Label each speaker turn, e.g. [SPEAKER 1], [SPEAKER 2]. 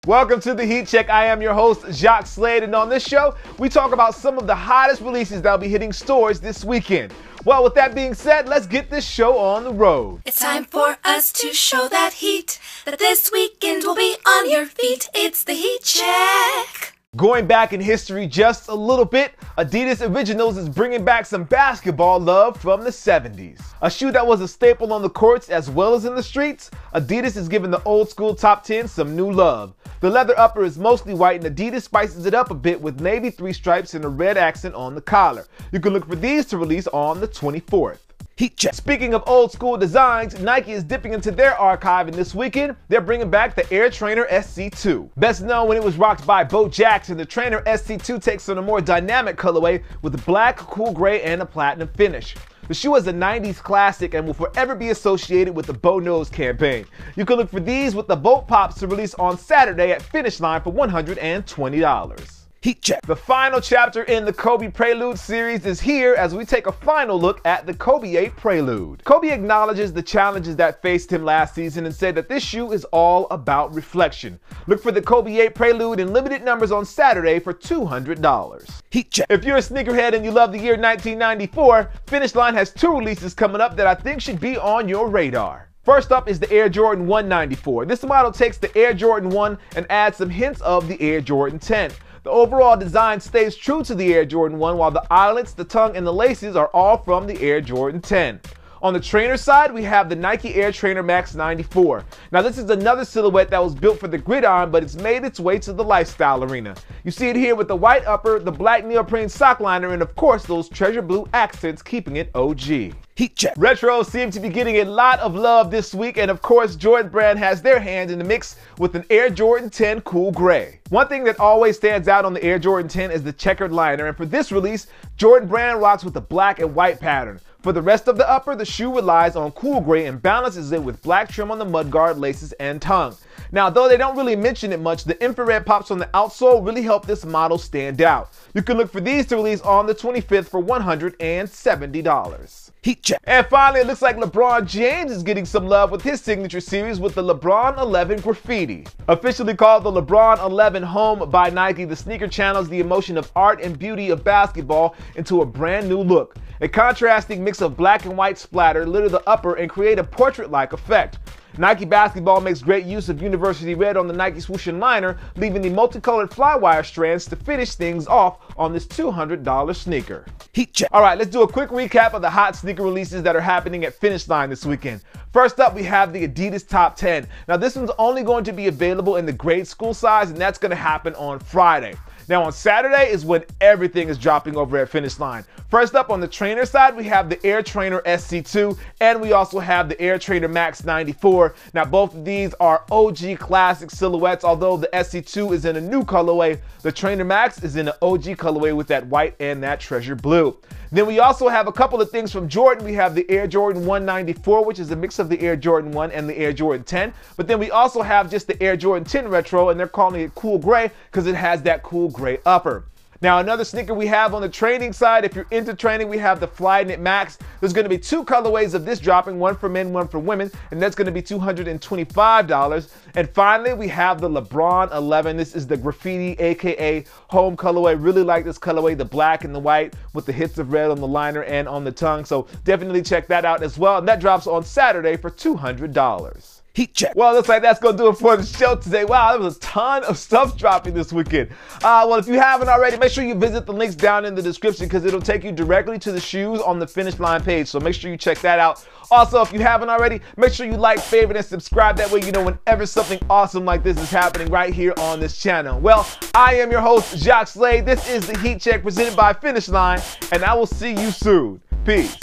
[SPEAKER 1] Welcome to the Heat Check. I am your host, Jacques Slade, and on this show, we talk about some of the hottest releases that will be hitting stores this weekend. Well, with that being said, let's get this show on the road.
[SPEAKER 2] It's time for us to show that heat, that this weekend will be on your feet. It's the Heat Check.
[SPEAKER 1] Going back in history just a little bit, Adidas Originals is bringing back some basketball love from the 70s. A shoe that was a staple on the courts as well as in the streets, Adidas is giving the old school top 10 some new love. The leather upper is mostly white and Adidas spices it up a bit with navy 3 stripes and a red accent on the collar. You can look for these to release on the 24th. Heat check. Speaking of old school designs, Nike is dipping into their archive, and this weekend, they're bringing back the Air Trainer SC2. Best known when it was rocked by Bo Jackson, the Trainer SC2 takes on a more dynamic colorway with black, cool gray, and a platinum finish. The shoe is a 90s classic and will forever be associated with the Bo Knows campaign. You can look for these with the Volt Pops to release on Saturday at Finish Line for $120. Heat check. The final chapter in the Kobe Prelude series is here as we take a final look at the Kobe 8 Prelude. Kobe acknowledges the challenges that faced him last season and said that this shoe is all about reflection. Look for the Kobe 8 Prelude in limited numbers on Saturday for $200. Heat check. If you're a sneakerhead and you love the year 1994, Finish Line has 2 releases coming up that I think should be on your radar. First up is the Air Jordan 194. This model takes the Air Jordan 1 and adds some hints of the Air Jordan 10. The overall design stays true to the Air Jordan 1, while the eyelets, the tongue, and the laces are all from the Air Jordan 10. On the trainer side, we have the Nike Air Trainer Max 94. Now this is another silhouette that was built for the gridiron, but it's made its way to the lifestyle arena. You see it here with the white upper, the black neoprene sock liner, and of course those treasure blue accents keeping it OG. Heat check. Retros seem to be getting a lot of love this week, and of course Jordan Brand has their hand in the mix with an Air Jordan 10 Cool Gray. One thing that always stands out on the Air Jordan 10 is the checkered liner, and for this release, Jordan Brand rocks with the black and white pattern. For the rest of the upper, the shoe relies on cool gray and balances it with black trim on the mudguard, laces, and tongue. Now, though they don't really mention it much, the infrared pops on the outsole really help this model stand out. You can look for these to release on the 25th for $170. Heat check. And finally, it looks like LeBron James is getting some love with his signature series with the LeBron 11 Graffiti. Officially called the LeBron 11 Home by Nike, the sneaker channels the emotion of art and beauty of basketball into a brand new look. A contrasting mix of black and white splatter litter the upper and create a portrait-like effect. Nike Basketball makes great use of University Red on the Nike swoosh and liner, leaving the multicolored flywire strands to finish things off on this $200 sneaker. Heat check. All right, let's do a quick recap of the hot sneaker releases that are happening at Finish Line this weekend. First up, we have the Adidas Top 10. Now, this one's only going to be available in the grade school size, and that's going to happen on Friday. Now on Saturday is when everything is dropping over at Finish Line. First up on the trainer side, we have the Air Trainer SC2, and we also have the Air Trainer Max 94. Now both of these are OG classic silhouettes, although the SC2 is in a new colorway. The Trainer Max is in an OG colorway with that white and that treasure blue. Then we also have a couple of things from Jordan. We have the Air Jordan 194, which is a mix of the Air Jordan 1 and the Air Jordan 10. But then we also have just the Air Jordan 10 Retro, and they're calling it Cool Gray because it has that cool gray upper. Now another sneaker we have on the training side, if you're into training, we have the Flyknit Max. There's going to be 2 colorways of this dropping, one for men, one for women, and that's going to be $225. And finally, we have the LeBron 11. This is the Graffiti, aka home colorway. Really like this colorway, the black and the white with the hits of red on the liner and on the tongue. So definitely check that out as well. And that drops on Saturday for $200. Heat check. Well, looks like that's going to do it for the show today. Wow, there was a ton of stuff dropping this weekend. Well, if you haven't already, make sure you visit the links down in the description because it'll take you directly to the shoes on the Finish Line page. So make sure you check that out. Also, if you haven't already, make sure you like, favorite, and subscribe. That way you know whenever something awesome like this is happening right here on this channel. Well, I am your host, Jacques Slade. This is the Heat Check presented by Finish Line, and I will see you soon. Peace.